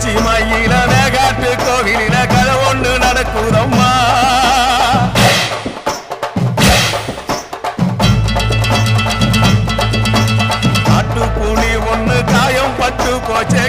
உச்சி மயில மேகாட்டு கோவிலில கதை ஒண்ணு நடக்குதம்மா. காட்டு புலி ஒண்ணு காயம் பட்டு போச்சே